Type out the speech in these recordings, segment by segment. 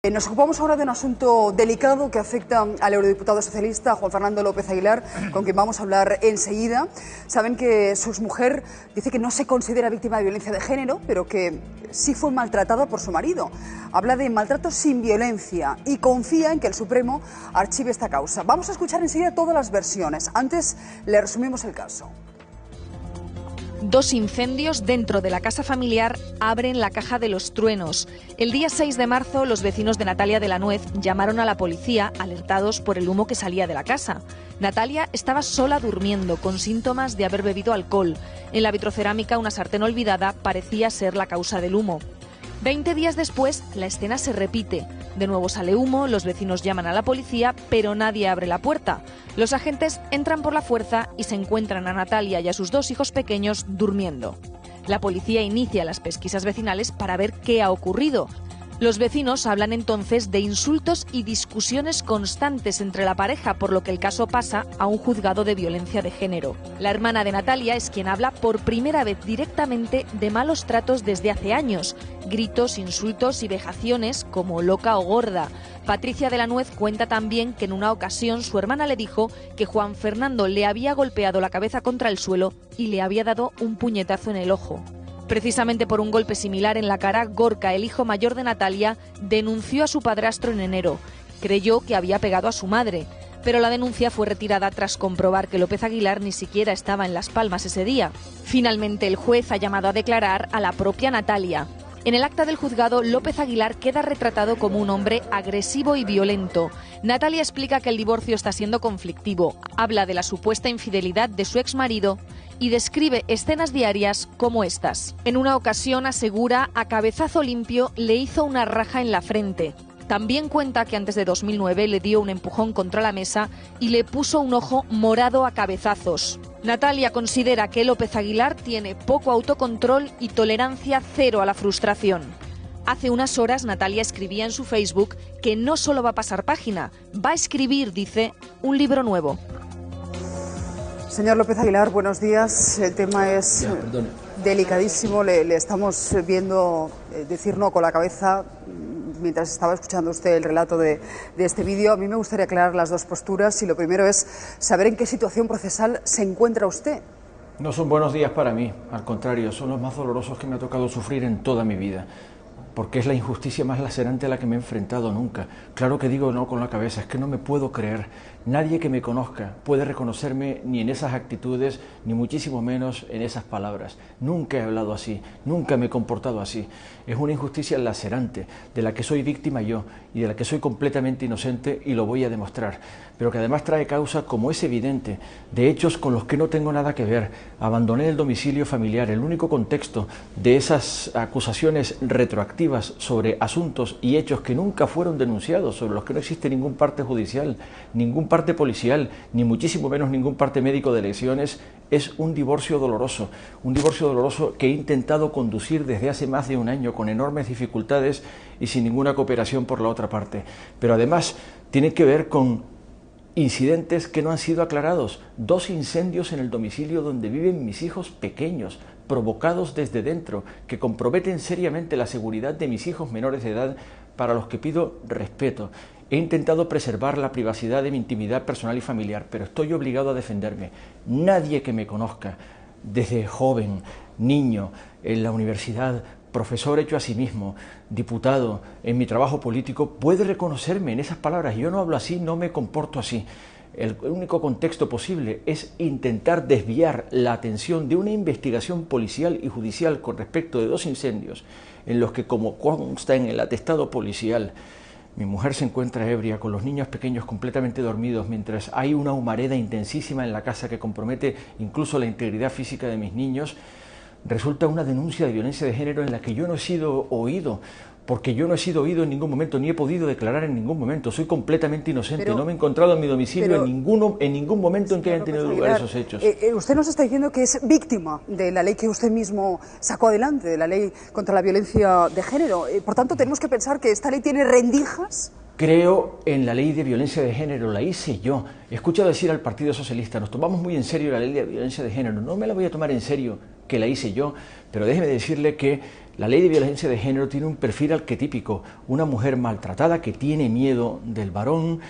Nos ocupamos ahora de un asunto delicado que afecta al eurodiputado socialista Juan Fernando López Aguilar, con quien vamos a hablar enseguida. Saben que su exmujer dice que no se considera víctima de violencia de género, pero que sí fue maltratada por su marido. Habla de maltrato sin violencia y confía en que el Supremo archive esta causa. Vamos a escuchar enseguida todas las versiones. Antes le resumimos el caso. Dos incendios dentro de la casa familiar abren la caja de los truenos. El día 6 de marzo, los vecinos de Natalia de la Nuez llamaron a la policía, alertados por el humo que salía de la casa. Natalia estaba sola durmiendo, con síntomas de haber bebido alcohol. En la vitrocerámica, una sartén olvidada parecía ser la causa del humo. 20 días después, la escena se repite. De nuevo sale humo, los vecinos llaman a la policía, pero nadie abre la puerta. Los agentes entran por la fuerza y se encuentran a Natalia y a sus dos hijos pequeños durmiendo. La policía inicia las pesquisas vecinales para ver qué ha ocurrido. Los vecinos hablan entonces de insultos y discusiones constantes entre la pareja, por lo que el caso pasa a un juzgado de violencia de género. La hermana de Natalia es quien habla por primera vez directamente de malos tratos desde hace años. Gritos, insultos y vejaciones como loca o gorda. Patricia de la Nuez cuenta también que en una ocasión su hermana le dijo que Juan Fernando le había golpeado la cabeza contra el suelo y le había dado un puñetazo en el ojo. Precisamente por un golpe similar en la cara, Gorka, el hijo mayor de Natalia, denunció a su padrastro en enero. Creyó que había pegado a su madre, pero la denuncia fue retirada tras comprobar que López Aguilar ni siquiera estaba en Las Palmas ese día. Finalmente, el juez ha llamado a declarar a la propia Natalia. En el acta del juzgado, López Aguilar queda retratado como un hombre agresivo y violento. Natalia explica que el divorcio está siendo conflictivo. Habla de la supuesta infidelidad de su exmarido y describe escenas diarias como estas. En una ocasión asegura a cabezazo limpio le hizo una raja en la frente. También cuenta que antes de 2009 le dio un empujón contra la mesa y le puso un ojo morado a cabezazos. Natalia considera que López Aguilar tiene poco autocontrol y tolerancia cero a la frustración. Hace unas horas Natalia escribía en su Facebook que no solo va a pasar página, va a escribir, dice, un libro nuevo. Señor López Aguilar, buenos días. El tema es delicadísimo. Le estamos viendo decir no con la cabeza mientras estaba escuchando usted el relato de este vídeo. A mí me gustaría aclarar las dos posturas y lo primero es saber en qué situación procesal se encuentra usted. No son buenos días para mí, al contrario, son los más dolorosos que me ha tocado sufrir en toda mi vida. Porque es la injusticia más lacerante a la que me he enfrentado nunca. Claro que digo no con la cabeza, es que no me puedo creer. Nadie que me conozca puede reconocerme ni en esas actitudes, ni muchísimo menos en esas palabras. Nunca he hablado así, nunca me he comportado así. Es una injusticia lacerante, de la que soy víctima yo, y de la que soy completamente inocente, y lo voy a demostrar. Pero que además trae causa, como es evidente, de hechos con los que no tengo nada que ver. Abandoné el domicilio familiar, el único contexto de esas acusaciones retroactivas sobre asuntos y hechos que nunca fueron denunciados, sobre los que no existe ningún parte judicial, ningún parte policial, ni muchísimo menos ningún parte médico de lesiones, es un divorcio doloroso que he intentado conducir desde hace más de un año con enormes dificultades y sin ninguna cooperación por la otra parte. Pero además tiene que ver con incidentes que no han sido aclarados, 2 incendios en el domicilio donde viven mis hijos pequeños, provocados desde dentro, que comprometen seriamente la seguridad de mis hijos menores de edad, para los que pido respeto. He intentado preservar la privacidad de mi intimidad personal y familiar, pero estoy obligado a defenderme. Nadie que me conozca, desde joven, niño, en la universidad, profesor hecho a sí mismo, diputado, en mi trabajo político, puede reconocerme en esas palabras. Yo no hablo así, no me comporto así. El único contexto posible es intentar desviar la atención de una investigación policial y judicial con respecto de 2 incendios en los que, como consta en el atestado policial, mi mujer se encuentra ebria, con los niños pequeños completamente dormidos, mientras hay una humareda intensísima en la casa que compromete incluso la integridad física de mis niños. Resulta una denuncia de violencia de género en la que yo no he sido oído, porque yo no he sido oído en ningún momento, ni he podido declarar en ningún momento. Soy completamente inocente, no me he encontrado en mi domicilio en ningún momento en que hayan tenido lugar esos hechos. Usted nos está diciendo que es víctima de la ley que usted mismo sacó adelante, de la ley contra la violencia de género. Por tanto, tenemos que pensar que esta ley tiene rendijas. Creo en la ley de violencia de género, la hice yo. He escuchado decir al Partido Socialista, nos tomamos muy en serio la ley de violencia de género. No me la voy a tomar en serio, que la hice yo, pero déjeme decirle que La ley de violencia de género tiene un perfil arquetípico, una mujer maltratada que tiene miedo del varón,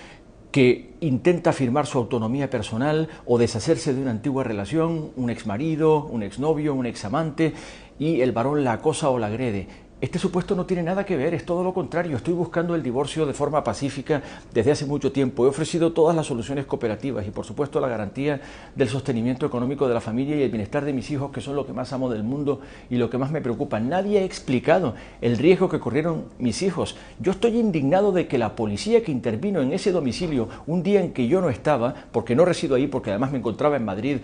que intenta afirmar su autonomía personal o deshacerse de una antigua relación, un exmarido, un exnovio, un examante, y el varón la acosa o la agrede. Este supuesto no tiene nada que ver, es todo lo contrario. Estoy buscando el divorcio de forma pacífica desde hace mucho tiempo. He ofrecido todas las soluciones cooperativas y, por supuesto, la garantía del sostenimiento económico de la familia y el bienestar de mis hijos, que son lo que más amo del mundo y lo que más me preocupa. Nadie ha explicado el riesgo que corrieron mis hijos. Yo estoy indignado de que la policía que intervino en ese domicilio un día en que yo no estaba, porque no resido ahí, porque además me encontraba en Madrid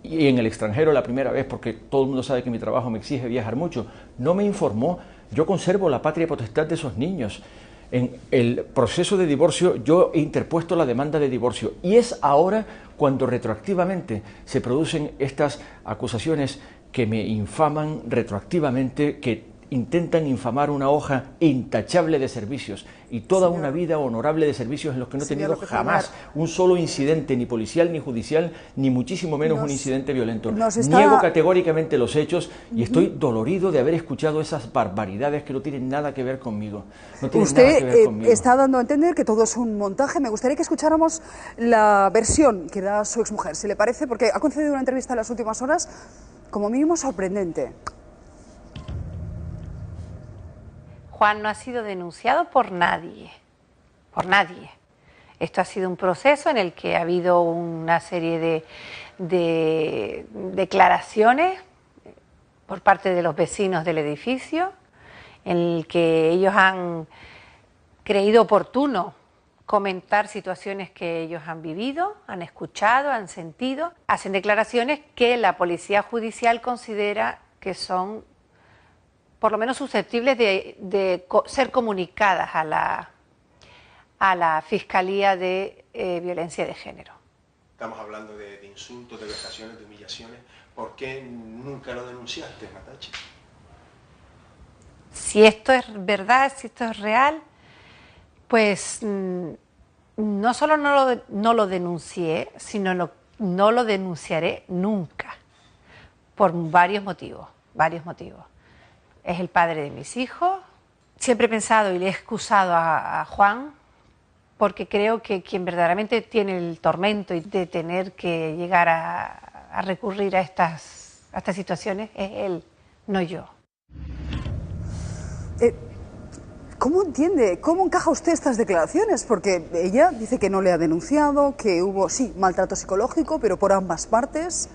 y en el extranjero la primera vez, porque todo el mundo sabe que mi trabajo me exige viajar mucho, no me informó. Yo conservo la patria potestad de esos niños. En el proceso de divorcio yo he interpuesto la demanda de divorcio y es ahora cuando retroactivamente se producen estas acusaciones que me infaman retroactivamente, que intentan infamar una hoja intachable de servicios y toda una vida honorable de servicios en los que no he tenido jamás un solo incidente, ni policial, ni judicial, ni muchísimo menos un incidente violento. Niego categóricamente los hechos y estoy dolorido de haber escuchado esas barbaridades que no tienen nada que ver conmigo. No tienen nada que ver conmigo. Está dando a entender que todo es un montaje. Me gustaría que escucháramos la versión que da su exmujer, si le parece, porque ha concedido una entrevista en las últimas horas como mínimo sorprendente. Juan no ha sido denunciado por nadie, Esto ha sido un proceso en el que ha habido una serie de declaraciones por parte de los vecinos del edificio, en el que ellos han creído oportuno comentar situaciones que ellos han vivido, han escuchado, han sentido. Hacen declaraciones que la policía judicial considera que son por lo menos susceptibles de ser comunicadas a la Fiscalía de Violencia de Género. Estamos hablando de insultos, de vejaciones, de humillaciones. ¿Por qué nunca lo denunciaste, Natacha? Si esto es verdad, si esto es real, pues no solo no lo denuncié, sino no lo denunciaré nunca, por varios motivos. Es el padre de mis hijos. Siempre he pensado y le he excusado a Juan, porque creo que quien verdaderamente tiene el tormento y de tener que llegar a recurrir a estas situaciones es él, no yo. ¿Cómo entiende, cómo encaja usted estas declaraciones? Porque ella dice que no le ha denunciado, que hubo, sí, maltrato psicológico, pero por ambas partes.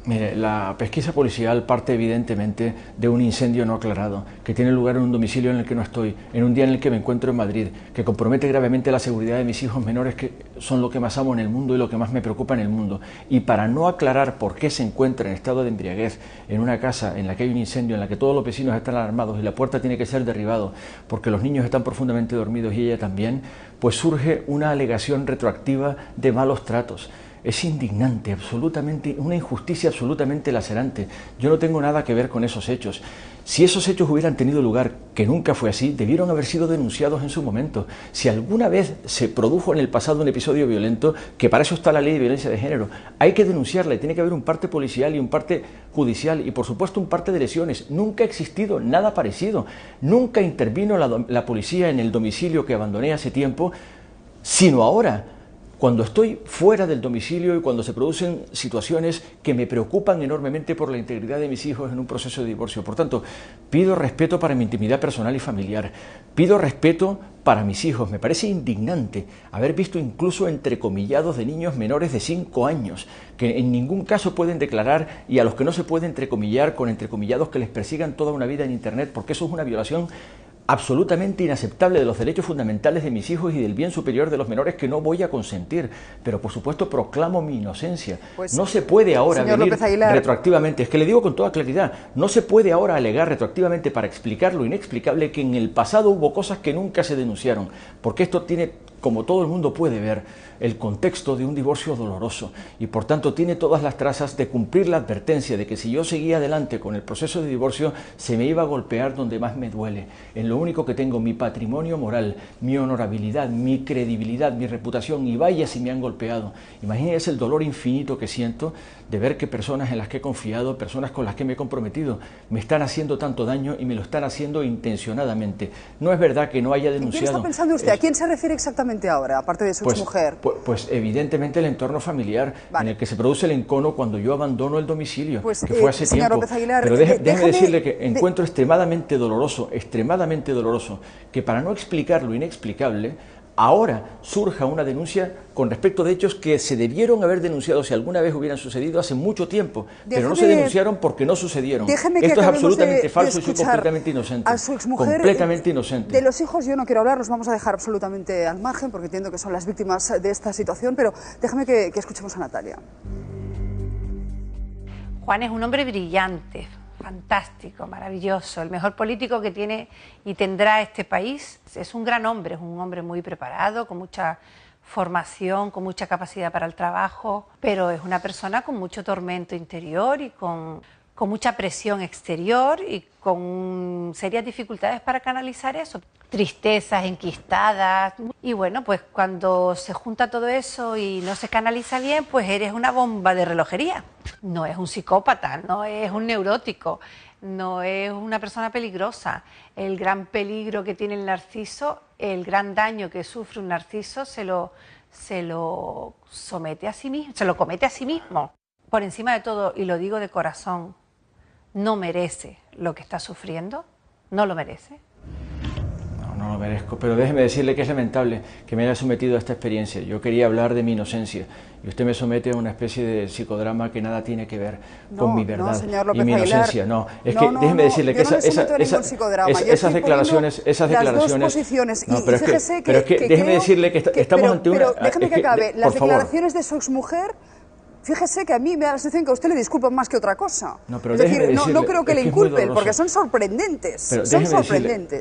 Mire, la pesquisa policial parte evidentemente de un incendio no aclarado, que tiene lugar en un domicilio en el que no estoy, en un día en el que me encuentro en Madrid, que compromete gravemente la seguridad de mis hijos menores, que son lo que más amo en el mundo y lo que más me preocupa en el mundo. Y para no aclarar por qué se encuentra en estado de embriaguez en una casa en la que hay un incendio, en la que todos los vecinos están alarmados y la puerta tiene que ser derribada porque los niños están profundamente dormidos y ella también, pues surge una alegación retroactiva de malos tratos. Es indignante, absolutamente, una injusticia absolutamente lacerante. Yo no tengo nada que ver con esos hechos. Si esos hechos hubieran tenido lugar, que nunca fue así, debieron haber sido denunciados en su momento. Si alguna vez se produjo en el pasado un episodio violento, que para eso está la ley de violencia de género, hay que denunciarla, tiene que haber un parte policial y un parte judicial y por supuesto un parte de lesiones. Nunca ha existido nada parecido. Nunca intervino la policía en el domicilio que abandoné hace tiempo, sino ahora, cuando estoy fuera del domicilio y cuando se producen situaciones que me preocupan enormemente por la integridad de mis hijos en un proceso de divorcio. Por tanto, pido respeto para mi intimidad personal y familiar, pido respeto para mis hijos. Me parece indignante haber visto incluso entrecomillados de niños menores de 5 años, que en ningún caso pueden declarar y a los que no se puede entrecomillar con entrecomillados que les persigan toda una vida en Internet, porque eso es una violación absolutamente inaceptable de los derechos fundamentales de mis hijos y del bien superior de los menores que no voy a consentir. Pero por supuesto proclamo mi inocencia. Pues, no se puede ahora venir retroactivamente, es que le digo con toda claridad, no se puede ahora alegar retroactivamente para explicar lo inexplicable que en el pasado hubo cosas que nunca se denunciaron, porque esto tiene como todo el mundo puede ver, el contexto de un divorcio doloroso y por tanto tiene todas las trazas de cumplir la advertencia de que si yo seguía adelante con el proceso de divorcio se me iba a golpear donde más me duele, en lo único que tengo, mi patrimonio moral, mi honorabilidad, mi credibilidad, mi reputación, y vaya si me han golpeado. Imagínense el dolor infinito que siento de ver que personas en las que he confiado, personas con las que me he comprometido, me están haciendo tanto daño y me lo están haciendo intencionadamente. No es verdad que no haya denunciado. ¿Quién está pensando usted? ¿A quién se refiere exactamente ahora, aparte de su exmujer? Pues evidentemente el entorno familiar, en el que se produce el encono cuando yo abandono el domicilio, que fue hace señor tiempo. López Aguilar, pero déjeme decirle que encuentro extremadamente doloroso, que para no explicar lo inexplicable, ahora surja una denuncia con respecto de hechos que se debieron haber denunciado si alguna vez hubieran sucedido hace mucho tiempo, pero no se denunciaron porque no sucedieron. Esto es absolutamente falso y soy completamente inocente. A su exmujer, completamente inocente. De los hijos yo no quiero hablar, los vamos a dejar absolutamente al margen porque entiendo que son las víctimas de esta situación, pero déjame que escuchemos a Natalia. Juan es un hombre brillante, fantástico, maravilloso, el mejor político que tiene y tendrá este país. Es un gran hombre, es un hombre muy preparado, con mucha formación, con mucha capacidad para el trabajo, pero es una persona con mucho tormento interior y con mucha presión exterior y con serias dificultades para canalizar eso. Tristezas enquistadas. Y bueno, pues cuando se junta todo eso y no se canaliza bien, pues eres una bomba de relojería. No es un psicópata, no es un neurótico, no es una persona peligrosa. El gran peligro que tiene el narciso, el gran daño que sufre un narciso, se lo somete a sí mismo, se lo comete a sí mismo. Por encima de todo, y lo digo de corazón, no merece lo que está sufriendo, no lo merece. No lo merezco, pero déjeme decirle que es lamentable que me haya sometido a esta experiencia. Yo quería hablar de mi inocencia y usted me somete a una especie de psicodrama que nada tiene que ver con mi verdad y mi inocencia. No, es que déjeme decirle que esas declaraciones, pero es que déjeme decirle que estamos ante una... Pero déjeme que acabe. Las declaraciones de su exmujer, fíjese que a mí me da la sensación que a usted le disculpan más que otra cosa. No, pero es decir, no creo que le inculpen, porque son sorprendentes.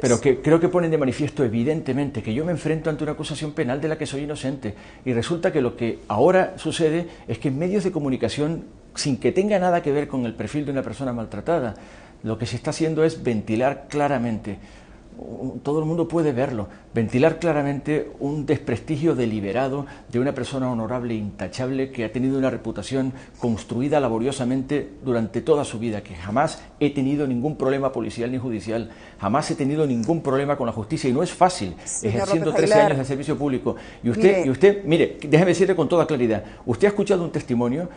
Pero que creo que ponen de manifiesto evidentemente que yo me enfrento ante una acusación penal de la que soy inocente. Y resulta que lo que ahora sucede es que en medios de comunicación, sin que tenga nada que ver con el perfil de una persona maltratada, lo que se está haciendo es ventilar claramente, todo el mundo puede verlo, ventilar claramente un desprestigio deliberado de una persona honorable e intachable que ha tenido una reputación construida laboriosamente durante toda su vida, que jamás he tenido ningún problema policial ni judicial, jamás he tenido ningún problema con la justicia, y no es fácil, ejerciendo 13 años de servicio público. Y usted, mire, déjeme decirle con toda claridad, usted ha escuchado un testimonio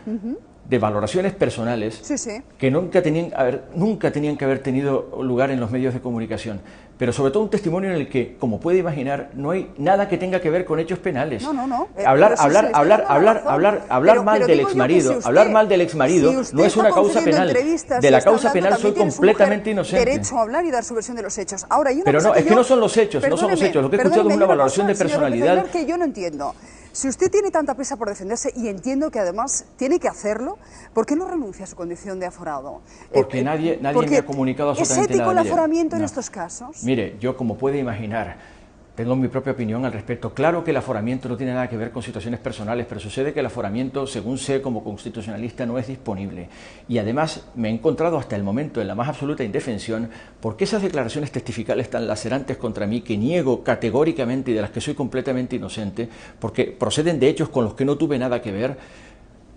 de valoraciones personales que nunca tenían que haber tenido lugar en los medios de comunicación, pero sobre todo un testimonio en el que, como puede imaginar, no hay nada que tenga que ver con hechos penales. Hablar mal del exmarido no es una causa penal. De la causa penal soy completamente inocente. Derecho a hablar y dar su versión de los hechos. Ahora, pero no, es que no son los hechos, lo que he escuchado es una valoración de personalidad que yo no entiendo. Si usted tiene tanta prisa por defenderse, y entiendo que además tiene que hacerlo, ¿por qué no renuncia a su condición de aforado? Porque nadie me ha comunicado absolutamente nada. ¿Es ético el aforamiento en estos casos? Mire, yo, como puede imaginar, tengo mi propia opinión al respecto. Claro que el aforamiento no tiene nada que ver con situaciones personales, pero sucede que el aforamiento, según sé como constitucionalista, no es disponible. Y además me he encontrado hasta el momento en la más absoluta indefensión, porque esas declaraciones testificales tan lacerantes contra mí, que niego categóricamente y de las que soy completamente inocente, porque proceden de hechos con los que no tuve nada que ver,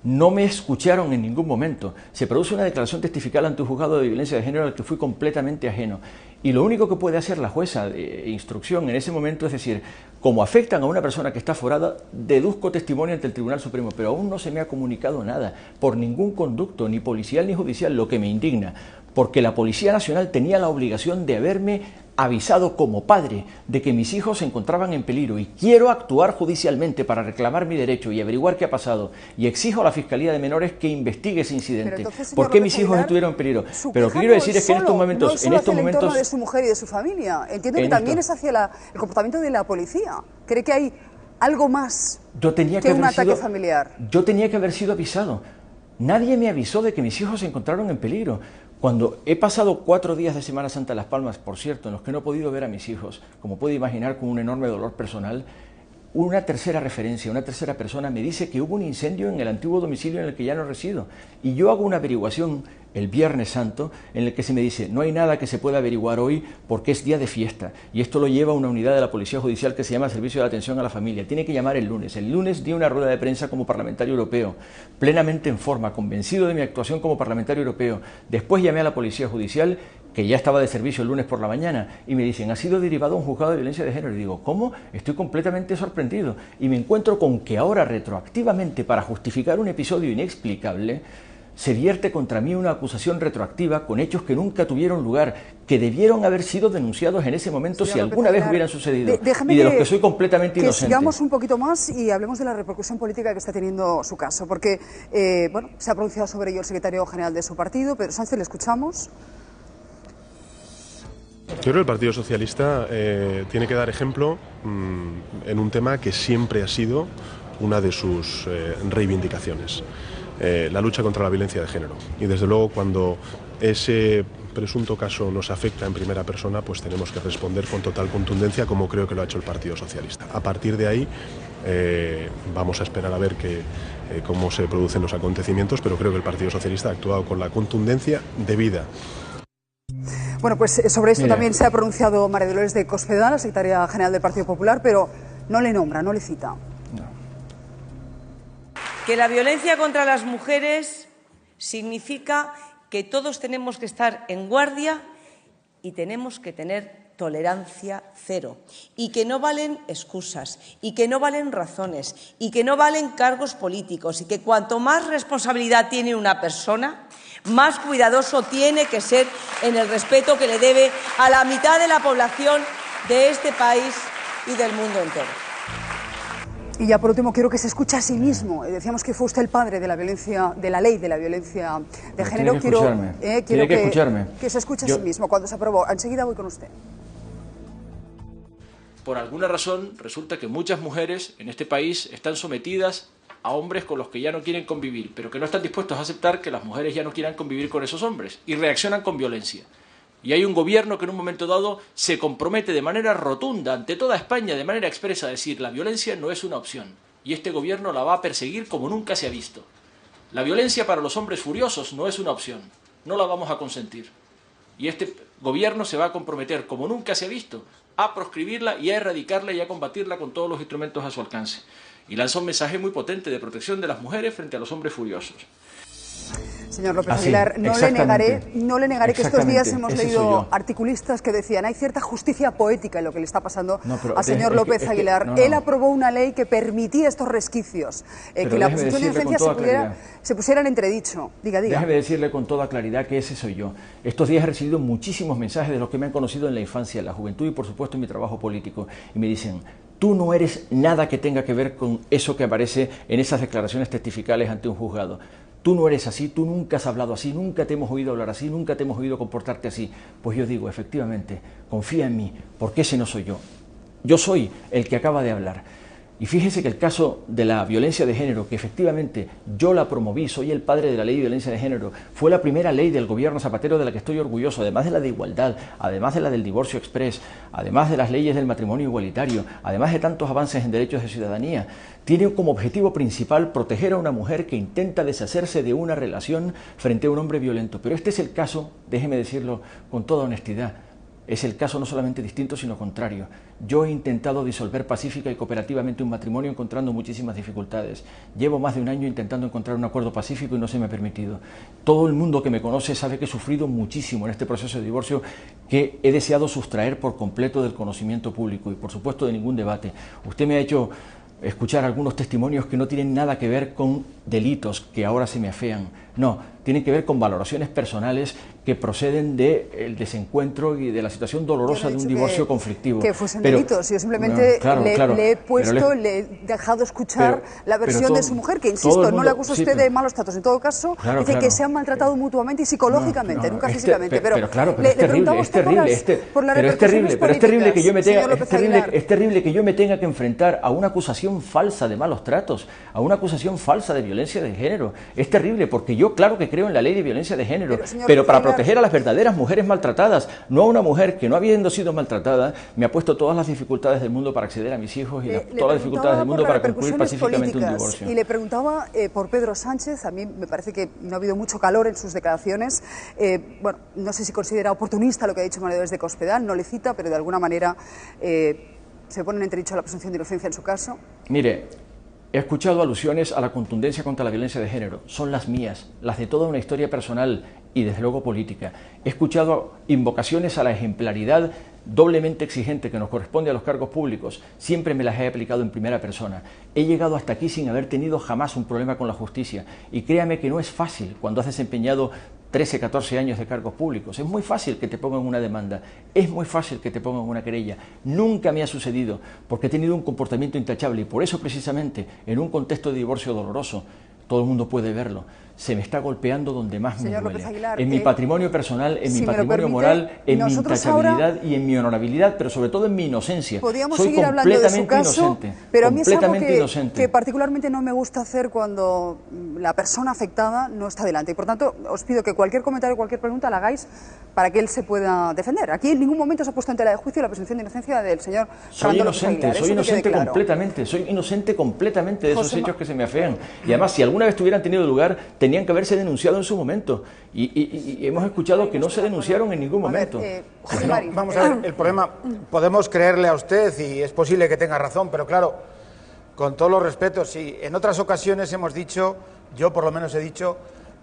no me escucharon en ningún momento. Se produce una declaración testifical ante un juzgado de violencia de género al que fui completamente ajeno. Y lo único que puede hacer la jueza de instrucción en ese momento es decir, como afectan a una persona que está aforada, deduzco testimonio ante el Tribunal Supremo, pero aún no se me ha comunicado nada, por ningún conducto, ni policial ni judicial, lo que me indigna, porque la Policía Nacional tenía la obligación de haberme avisado como padre de que mis hijos se encontraban en peligro, y quiero actuar judicialmente para reclamar mi derecho y averiguar qué ha pasado, y exijo a la Fiscalía de Menores que investigue ese incidente. ¿Por qué mis hijos estuvieron en peligro? Pero lo que quiero decir es que en estos momentos... No es solo el entorno de su mujer y de su familia. Entiendo que también es hacia el comportamiento de la policía. ¿Cree que hay algo más que un ataque familiar? Yo tenía que haber sido avisado. Nadie me avisó de que mis hijos se encontraron en peligro. Cuando he pasado 4 días de Semana Santa en Las Palmas, por cierto, en los que no he podido ver a mis hijos, como puede imaginar, con un enorme dolor personal, una tercera referencia, una tercera persona me dice que hubo un incendio en el antiguo domicilio en el que ya no resido. Y yo hago una averiguación el Viernes Santo en el que se me dice no hay nada que se pueda averiguar hoy porque es día de fiesta. Y esto lo lleva a una unidad de la Policía Judicial que se llama Servicio de Atención a la Familia. Tiene que llamar el lunes. El lunes di una rueda de prensa como parlamentario europeo, plenamente en forma, convencido de mi actuación como parlamentario europeo. Después llamé a la Policía Judicial, que ya estaba de servicio el lunes por la mañana, y me dicen, ha sido derivado a un juzgado de violencia de género. Y digo, ¿cómo? Estoy completamente sorprendido. Y me encuentro con que ahora retroactivamente, para justificar un episodio inexplicable, se vierte contra mí una acusación retroactiva con hechos que nunca tuvieron lugar, que debieron haber sido denunciados en ese momento si alguna vez hubieran sucedido, y de los que soy completamente inocente. Sigamos un poquito más y hablemos de la repercusión política que está teniendo su caso, porque bueno, se ha pronunciado sobre ello el secretario general de su partido, Pedro Sánchez, le escuchamos. Yo creo que el Partido Socialista tiene que dar ejemplo en un tema que siempre ha sido una de sus reivindicaciones. La lucha contra la violencia de género. Y desde luego cuando ese presunto caso nos afecta en primera persona, pues tenemos que responder con total contundencia, como creo que lo ha hecho el Partido Socialista. A partir de ahí vamos a esperar a ver cómo se producen los acontecimientos, pero creo que el Partido Socialista ha actuado con la contundencia debida. Bueno, pues sobre esto también se ha pronunciado María Dolores de Cospedal, la secretaria general del Partido Popular, pero no le nombra, no le cita. Que la violencia contra las mujeres significa que todos tenemos que estar en guardia y tenemos que tener tolerancia cero, y que no valen excusas, y que no valen razones, y que no valen cargos políticos, y que cuanto más responsabilidad tiene una persona, más cuidadoso tiene que ser en el respeto que le debe a la mitad de la población de este país y del mundo entero. Y ya por último quiero que se escuche a sí mismo. Decíamos que fue usted el padre de la violencia, de la ley de la violencia de género. Quiero que se escuche a sí mismo cuando se aprobó. Enseguida voy con usted. Por alguna razón resulta que muchas mujeres en este país están sometidas a hombres con los que ya no quieren convivir, pero que no están dispuestos a aceptar que las mujeres ya no quieran convivir con esos hombres y reaccionan con violencia. Y hay un gobierno que en un momento dado se compromete de manera rotunda ante toda España, de manera expresa, a decir la violencia no es una opción. Y este gobierno la va a perseguir como nunca se ha visto. La violencia para los hombres furiosos no es una opción. No la vamos a consentir. Y este gobierno se va a comprometer como nunca se ha visto a proscribirla y a erradicarla y a combatirla con todos los instrumentos a su alcance. Y lanza un mensaje muy potente de protección de las mujeres frente a los hombres furiosos. Señor López Aguilar, no le negaré que estos días hemos leído articulistas que decían hay cierta justicia poética en lo que le está pasando al señor López Aguilar. Él aprobó una ley que permitía estos resquicios, que la presunción de inocencia se pusiera en entredicho. Diga. Déjeme decirle con toda claridad que ese soy yo. Estos días he recibido muchísimos mensajes de los que me han conocido en la infancia, en la juventud y por supuesto en mi trabajo político. Y me dicen, tú no eres nada que tenga que ver con eso que aparece en esas declaraciones testificales ante un juzgado. Tú no eres así, tú nunca has hablado así, nunca te hemos oído hablar así, nunca te hemos oído comportarte así. Pues yo digo, efectivamente, confía en mí, porque ese no soy yo. Yo soy el que acaba de hablar. Y fíjese que el caso de la violencia de género, que efectivamente yo la promoví, soy el padre de la ley de violencia de género, fue la primera ley del gobierno Zapatero de la que estoy orgulloso, además de la de igualdad, además de la del divorcio exprés, además de las leyes del matrimonio igualitario, además de tantos avances en derechos de ciudadanía. Tiene como objetivo principal proteger a una mujer que intenta deshacerse de una relación frente a un hombre violento. Pero este es el caso, déjeme decirlo con toda honestidad, es el caso no solamente distinto, sino contrario. Yo he intentado disolver pacífica y cooperativamente un matrimonio encontrando muchísimas dificultades. Llevo más de un año intentando encontrar un acuerdo pacífico y no se me ha permitido. Todo el mundo que me conoce sabe que he sufrido muchísimo en este proceso de divorcio que he deseado sustraer por completo del conocimiento público y por supuesto de ningún debate. Usted me ha hecho escuchar algunos testimonios que no tienen nada que ver con delitos que ahora se me afean. No, tienen que ver con valoraciones personales que proceden del desencuentro y de la situación dolorosa de un divorcio conflictivo. Que fuesen delitos. Yo simplemente le he puesto, le he dejado escuchar la versión de su mujer, que insisto, no le acusa usted de malos tratos. En todo caso, dice que se han maltratado mutuamente y psicológicamente, nunca físicamente. Pero es terrible que yo me tenga que enfrentar a una acusación falsa de malos tratos, a una acusación falsa de violencia de género. Es terrible porque yo, claro que creo en la ley de violencia de género, pero para proteger a las verdaderas mujeres maltratadas, no a una mujer que no habiendo sido maltratada me ha puesto todas las dificultades del mundo para acceder a mis hijos y todas las dificultades del mundo para concluir pacíficamente un divorcio. Y le preguntaba por Pedro Sánchez. A mí me parece que no ha habido mucho calor en sus declaraciones. Bueno, no sé si considera oportunista lo que ha dicho María Dolores de Cospedal, no le cita, pero de alguna manera se pone en entredicho la presunción de inocencia en su caso. Mire, he escuchado alusiones a la contundencia contra la violencia de género. Son las mías, las de toda una historia personal y desde luego política. He escuchado invocaciones a la ejemplaridad doblemente exigente que nos corresponde a los cargos públicos. Siempre me las he aplicado en primera persona. He llegado hasta aquí sin haber tenido jamás un problema con la justicia. Y créame que no es fácil cuando has desempeñado 13, 14 años de cargos públicos. Es muy fácil que te pongan una demanda, es muy fácil que te pongan una querella. Nunca me ha sucedido porque he tenido un comportamiento intachable y por eso precisamente en un contexto de divorcio doloroso, todo el mundo puede verlo, se me está golpeando donde más me duele. En mi patrimonio personal, en mi patrimonio moral, en mi intachabilidad y en mi honorabilidad, pero sobre todo en mi inocencia. Podríamos Soy seguir hablando de su caso, inocente, pero a mí es algo que particularmente no me gusta hacer cuando la persona afectada no está delante. Y por tanto, os pido que cualquier comentario, cualquier pregunta la hagáis para que él se pueda defender. Aquí en ningún momento se ha puesto en tela de juicio la presunción de inocencia del señor Fernando López Aguilar. Soy inocente completamente de esos hechos que se me afean. Y además, si alguna vez tuvieran tenido lugar, tenían que haberse denunciado en su momento. Y hemos escuchado que no se denunciaron en ningún momento. Vamos a ver, el problema, podemos creerle a usted y es posible que tenga razón, pero claro, con todos los respetos, si en otras ocasiones hemos dicho, yo por lo menos he dicho,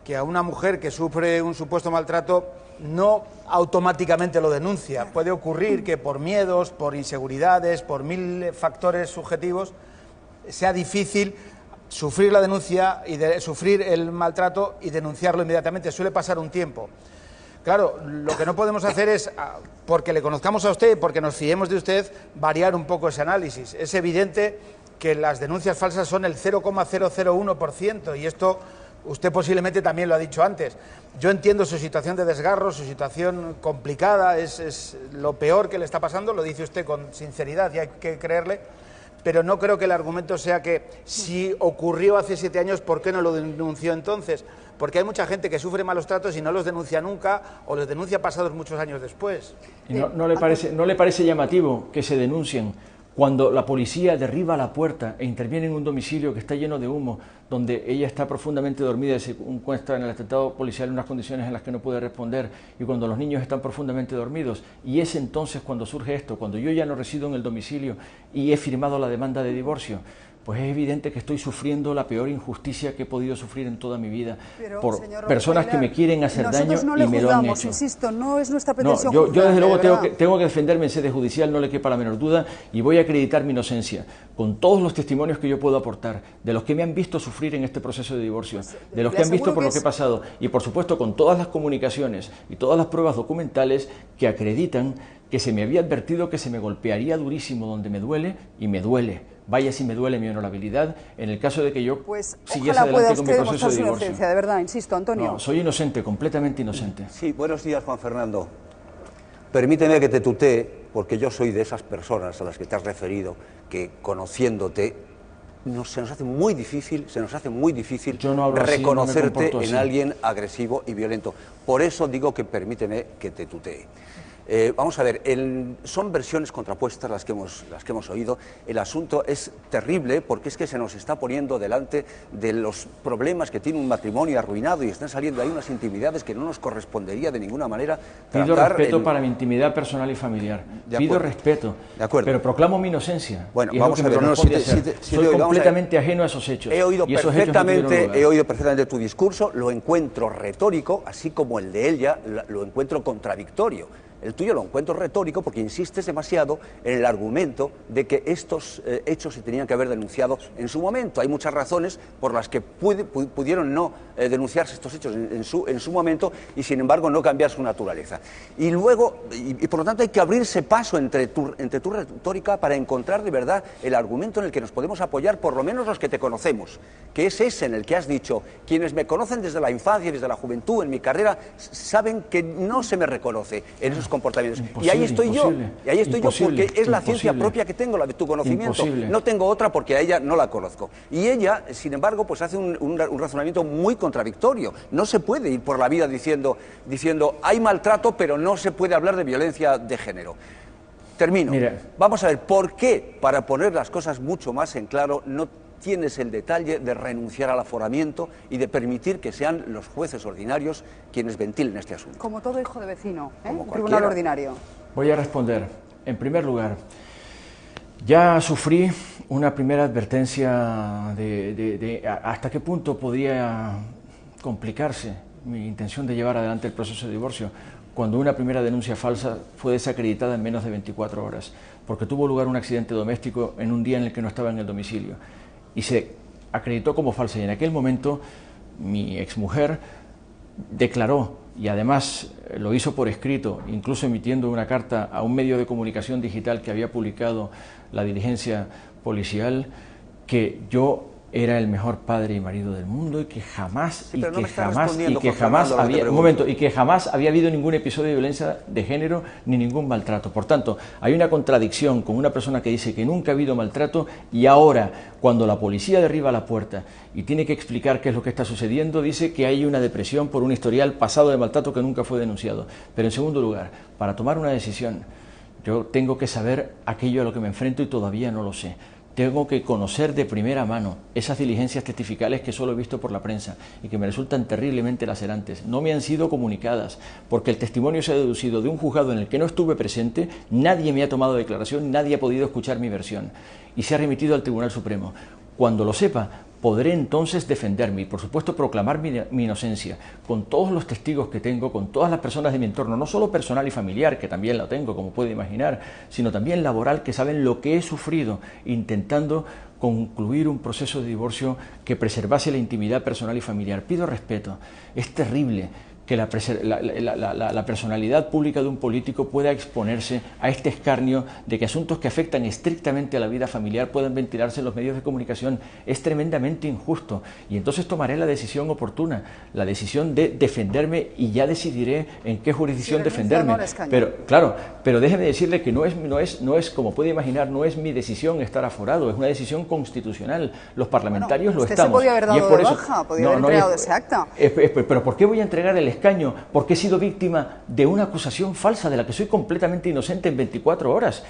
que a una mujer que sufre un supuesto maltrato no automáticamente lo denuncia. Puede ocurrir que por miedos, por inseguridades, por 1000 factores subjetivos, sea difícil sufrir la denuncia y sufrir el maltrato y denunciarlo inmediatamente. Suele pasar un tiempo. Claro, lo que no podemos hacer es, porque le conozcamos a usted, porque nos fiemos de usted, variar un poco ese análisis. Es evidente que las denuncias falsas son el 0,001% y esto usted posiblemente también lo ha dicho antes. Yo entiendo su situación de desgarro, su situación complicada, es lo peor que le está pasando, lo dice usted con sinceridad y hay que creerle, pero no creo que el argumento sea que si ocurrió hace 7 años, ¿por qué no lo denunció entonces? Porque hay mucha gente que sufre malos tratos y no los denuncia nunca o los denuncia pasados muchos años después. ¿No le parece llamativo que se denuncien cuando la policía derriba la puerta e interviene en un domicilio que está lleno de humo, donde ella está profundamente dormida y se encuentra en el atentado policial en unas condiciones en las que no puede responder, y cuando los niños están profundamente dormidos? Y es entonces cuando surge esto, cuando yo ya no resido en el domicilio y he firmado la demanda de divorcio. Pues es evidente que estoy sufriendo la peor injusticia que he podido sufrir en toda mi vida por personas que me quieren hacer daño y me lo han hecho. Insisto, no es nuestra pretensión. Yo desde luego tengo que defenderme en sede judicial, no le quepa la menor duda, y voy a acreditar mi inocencia con todos los testimonios que yo puedo aportar, de los que me han visto sufrir en este proceso de divorcio, de los que han visto por lo que he pasado, y por supuesto con todas las comunicaciones y todas las pruebas documentales que acreditan que se me había advertido que se me golpearía durísimo donde me duele, y me duele. Vaya si me duele mi honorabilidad en el caso de que yo siguiese adelante con mi proceso de divorcio. De verdad, insisto, Antonio. No, soy inocente, completamente inocente. Sí, buenos días, Juan Fernando. Permíteme que te tutee, porque yo soy de esas personas a las que te has referido, que conociéndote, se nos hace muy difícil reconocerte en alguien agresivo y violento. Por eso digo que permíteme que te tutee. Vamos a ver, son versiones contrapuestas las que hemos oído. El asunto es terrible porque es que se nos está poniendo delante de los problemas que tiene un matrimonio arruinado y están saliendo ahí unas intimidades que no nos correspondería de ninguna manera tratar. Pido respeto para mi intimidad personal y familiar. Pido respeto, pero proclamo mi inocencia. Bueno, vamos a ver, soy completamente ajeno a esos hechos. He oído perfectamente tu discurso, lo encuentro retórico, así como el de ella lo encuentro contradictorio. El tuyo lo encuentro retórico porque insistes demasiado en el argumento de que estos hechos se tenían que haber denunciado en su momento. Hay muchas razones por las que pudieron no denunciarse estos hechos en su momento y sin embargo no cambiar su naturaleza. Y luego, y por lo tanto hay que abrirse paso entre tu retórica para encontrar de verdad el argumento en el que nos podemos apoyar, por lo menos los que te conocemos, que es ese en el que has dicho: quienes me conocen desde la infancia y desde la juventud, en mi carrera, saben que no se me reconoce en esos esos comportamientos. Y ahí estoy yo porque es la ciencia propia que tengo, la de tu conocimiento. No tengo otra porque a ella no la conozco. Y ella, sin embargo, pues hace un razonamiento muy contradictorio. No se puede ir por la vida diciendo hay maltrato, pero no se puede hablar de violencia de género. Termino. Mira. Vamos a ver, ¿por qué, para poner las cosas mucho más en claro, no tienes el detalle de renunciar al aforamiento y de permitir que sean los jueces ordinarios quienes ventilen este asunto? Como todo hijo de vecino, tribunal ordinario. Voy a responder. En primer lugar, ya sufrí una primera advertencia de hasta qué punto podía complicarse mi intención de llevar adelante el proceso de divorcio cuando una primera denuncia falsa fue desacreditada en menos de 24 horas, porque tuvo lugar un accidente doméstico en un día en el que no estaba en el domicilio y se acreditó como falsa. Y en aquel momento mi exmujer declaró, y además lo hizo por escrito, incluso emitiendo una carta a un medio de comunicación digital que había publicado la diligencia policial, que yo era el mejor padre y marido del mundo y que jamás había habido ningún episodio de violencia de género ni ningún maltrato. Por tanto, hay una contradicción con una persona que dice que nunca ha habido maltrato y ahora, cuando la policía derriba la puerta y tiene que explicar qué es lo que está sucediendo, dice que hay una depresión por un historial pasado de maltrato que nunca fue denunciado. Pero en segundo lugar, para tomar una decisión, yo tengo que saber aquello a lo que me enfrento y todavía no lo sé. Tengo que conocer de primera mano esas diligencias testificales que solo he visto por la prensa y que me resultan terriblemente lacerantes. No me han sido comunicadas porque el testimonio se ha deducido de un juzgado en el que no estuve presente, nadie me ha tomado declaración, nadie ha podido escuchar mi versión y se ha remitido al Tribunal Supremo. Cuando lo sepa, podré entonces defenderme y, por supuesto, proclamar mi inocencia con todos los testigos que tengo, con todas las personas de mi entorno, no solo personal y familiar, que también la tengo, como puede imaginar, sino también laboral, que saben lo que he sufrido intentando concluir un proceso de divorcio que preservase la intimidad personal y familiar. Pido respeto. Es terrible que la personalidad pública de un político pueda exponerse a este escarnio de que asuntos que afectan estrictamente a la vida familiar puedan ventilarse en los medios de comunicación. Es tremendamente injusto y entonces tomaré la decisión oportuna, la decisión de defenderme y ya decidiré en qué jurisdicción defenderme. Pero déjeme decirle que no es, como puede imaginar, no es mi decisión estar aforado, es una decisión constitucional. Los parlamentarios lo estamos. Se podía haber dado de baja, podía haber entregado ese acta. Pero ¿por qué voy a entregar el escaño? Porque he sido víctima de una acusación falsa de la que soy completamente inocente en 24 horas.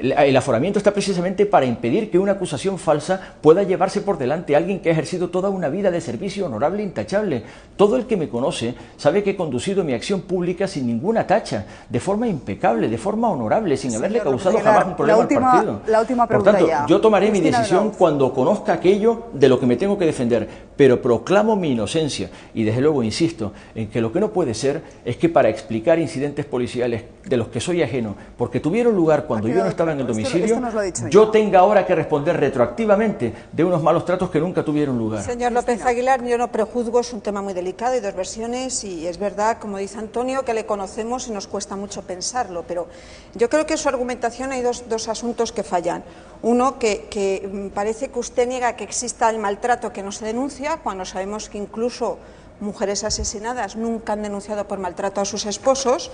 El aforamiento está precisamente para impedir que una acusación falsa pueda llevarse por delante a alguien que ha ejercido toda una vida de servicio honorable e intachable. Todo el que me conoce sabe que he conducido mi acción pública sin ninguna tacha, de forma impecable, de forma honorable, sin haberle causado jamás un problema al partido. La última pregunta. Por tanto, yo tomaré mi decisión cuando conozca aquello de lo que me tengo que defender, pero proclamo mi inocencia y desde luego insisto en que lo que no puede ser es que para explicar incidentes policiales de los que soy ajeno, porque tuvieron lugar cuando yo no estaba en el domicilio, yo tenga ahora que responder retroactivamente de unos malos tratos que nunca tuvieron lugar. Señor López Aguilar, yo no prejuzgo, es un tema muy delicado, hay dos versiones y es verdad, como dice Antonio, que le conocemos y nos cuesta mucho pensarlo, pero yo creo que en su argumentación hay dos asuntos que fallan. Uno, que parece que usted niega que exista el maltrato que no se denuncia, cuando sabemos que incluso mujeres asesinadas nunca han denunciado por maltrato a sus esposos,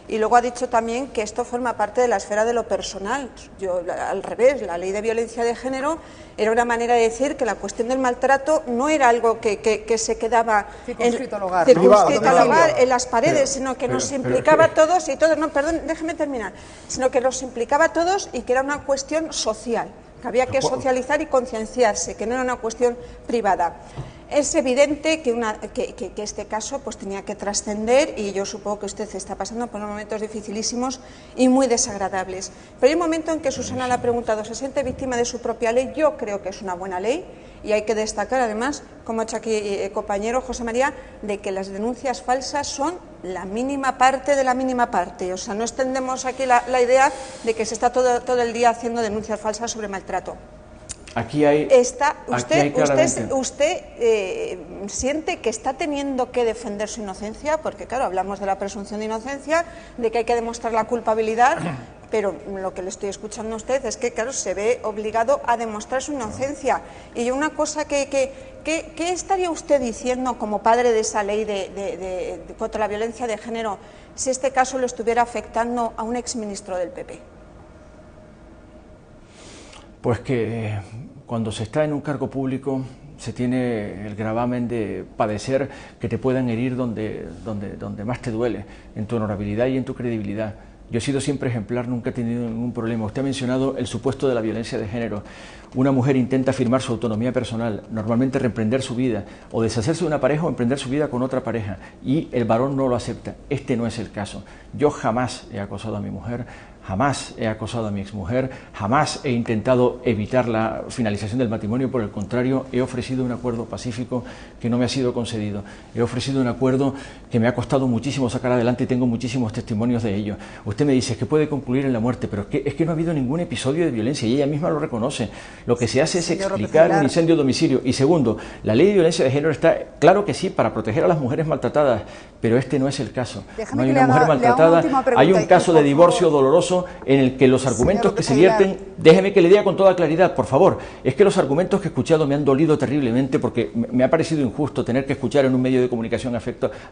y luego ha dicho también que esto forma parte de la esfera de lo personal. Yo, al revés, la ley de violencia de género era una manera de decir que la cuestión del maltrato no era algo que se quedaba circunscrito al hogar, en las paredes, sino que nos implicaba a todos y todos, no, perdón, déjeme terminar, sino que nos implicaba a todos y que era una cuestión social, que había que socializar y concienciarse, que no era una cuestión privada. Es evidente que este caso pues tenía que trascender y yo supongo que usted está pasando por unos momentos dificilísimos y muy desagradables. Pero hay un momento en que Susana le ha preguntado, ¿se siente víctima de su propia ley? Yo creo que es una buena ley y hay que destacar además, como ha hecho aquí el compañero José María, de que las denuncias falsas son la mínima parte de la mínima parte. O sea, no extendemos aquí la idea de que se está todo el día haciendo denuncias falsas sobre maltrato. ¿Usted siente que está teniendo que defender su inocencia? Porque, claro, hablamos de la presunción de inocencia, de que hay que demostrar la culpabilidad, pero lo que le estoy escuchando a usted es que, claro, se ve obligado a demostrar su inocencia. Y una cosa ¿qué estaría usted diciendo como padre de esa ley contra la violencia de género si este caso lo estuviera afectando a un exministro del PP? Pues que cuando se está en un cargo público se tiene el gravamen de padecer que te puedan herir donde más te duele, en tu honorabilidad y en tu credibilidad. Yo he sido siempre ejemplar, nunca he tenido ningún problema. Usted ha mencionado el supuesto de la violencia de género. Una mujer intenta afirmar su autonomía personal, normalmente reemprender su vida, o deshacerse de una pareja o emprender su vida con otra pareja, y el varón no lo acepta. Este no es el caso. Yo jamás he acosado a mi mujer, jamás he acosado a mi exmujer, jamás he intentado evitar la finalización del matrimonio, por el contrario, he ofrecido un acuerdo pacífico que no me ha sido concedido. He ofrecido un acuerdo que me ha costado muchísimo sacar adelante y tengo muchísimos testimonios de ello. Usted me dice que puede concluir en la muerte, pero es que no ha habido ningún episodio de violencia y ella misma lo reconoce. Lo que se hace es explicar un incendio de domicilio. Y segundo, la ley de violencia de género está, claro que sí, para proteger a las mujeres maltratadas, pero este no es el caso. No hay una mujer maltratada, hay un caso de divorcio doloroso en el que los argumentos que se vierten, déjeme que le diga con toda claridad, por favor, es que los argumentos que he escuchado me han dolido terriblemente porque me ha parecido injusto tener que escuchar en un medio de comunicación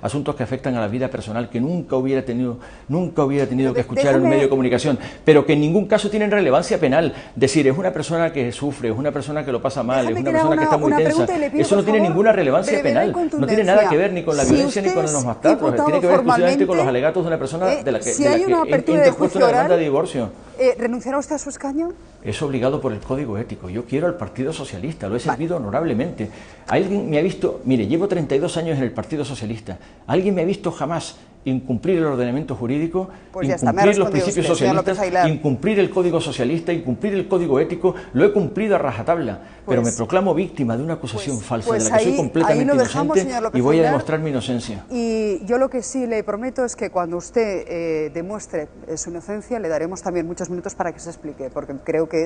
asuntos que afectan a la vida personal que nunca hubiera tenido que escuchar en un medio de comunicación, pero que en ningún caso tienen relevancia penal. Decir, es una persona que sufre, es una persona que lo pasa mal, es una persona que está muy tensa, eso no tiene ninguna relevancia penal, no tiene nada que ver ni con la violencia ni con los maltratos, tiene que ver exclusivamente con los alegatos de una persona de la que he interpuesto una demanda de divorcio. ¿Renunciará usted a su escaño? Es obligado por el Código Ético. Yo quiero al Partido Socialista, lo he servido honorablemente. ¿Alguien me ha visto? Mire, llevo 32 años en el Partido Socialista. ¿Alguien me ha visto jamás incumplir el ordenamiento jurídico, pues incumplir los principios socialistas, incumplir el Código Socialista, incumplir el Código Ético? Lo he cumplido a rajatabla, pero me proclamo víctima de una acusación falsa de la que soy completamente inocente y voy a demostrar mi inocencia. Y yo lo que sí le prometo es que cuando usted demuestre su inocencia le daremos también muchos minutos para que se explique, porque creo que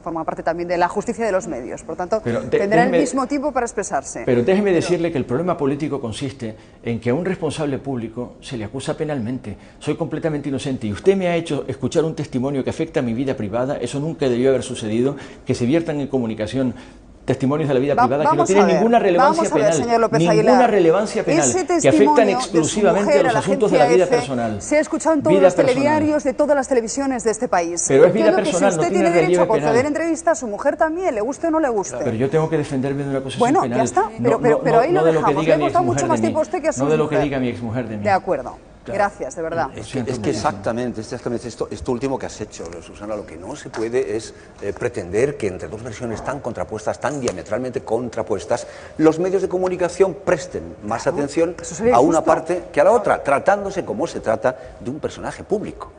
forma parte también de la justicia de los medios, por tanto tendrá el mismo tiempo para expresarse. Pero déjeme decirle que el problema político consiste en que a un responsable público se le acusa penalmente. Soy completamente inocente y usted me ha hecho escuchar un testimonio que afecta a mi vida privada. Eso nunca debió haber sucedido, que se viertan en comunicación testimonios de la vida privada que no tienen ninguna relevancia penal, que afectan exclusivamente a los asuntos de la vida personal. Se ha escuchado en todos los telediarios de todas las televisiones de este país. Pero es vida personal, no tiene relieve penal. Usted tiene derecho a conceder entrevista a su mujer también, le guste o no le guste. Pero yo tengo que defenderme de una acusación penal. Bueno, ya está, pero ahí lo dejamos. Le ha costado mucho más tiempo a usted que a su mujer. No de lo que diga mi exmujer de mí. De acuerdo. Claro. Gracias, de verdad. Es que exactamente esto último que has hecho, Susana, lo que no se puede es pretender que entre dos versiones tan contrapuestas, tan diametralmente contrapuestas, los medios de comunicación presten más atención a una parte que a la otra, tratándose como se trata de un personaje público.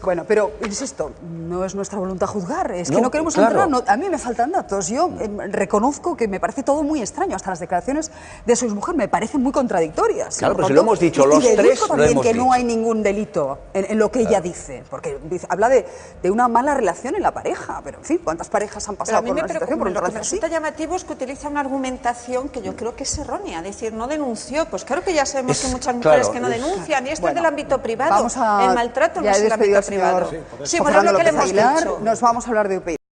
Bueno, pero insisto, no es nuestra voluntad juzgar, es que no queremos entrar, a mí me faltan datos, yo reconozco que me parece todo muy extraño, hasta las declaraciones de su mujer me parecen muy contradictorias. Claro, pues lo hemos dicho, los tres lo hemos dicho. No hay ningún delito en lo que ella dice, porque habla de una mala relación en la pareja, pero en fin, ¿cuántas parejas han pasado por una situación por un Lo que me resulta llamativo es que utiliza una argumentación que yo creo que es errónea, es decir, no denunció, pues claro que ya sabemos que hay muchas mujeres que no denuncian, y esto es del ámbito privado, el maltrato no es el ámbito privado. Sí, bueno, lo que le hemos dicho. Nos vamos a hablar de UPyD.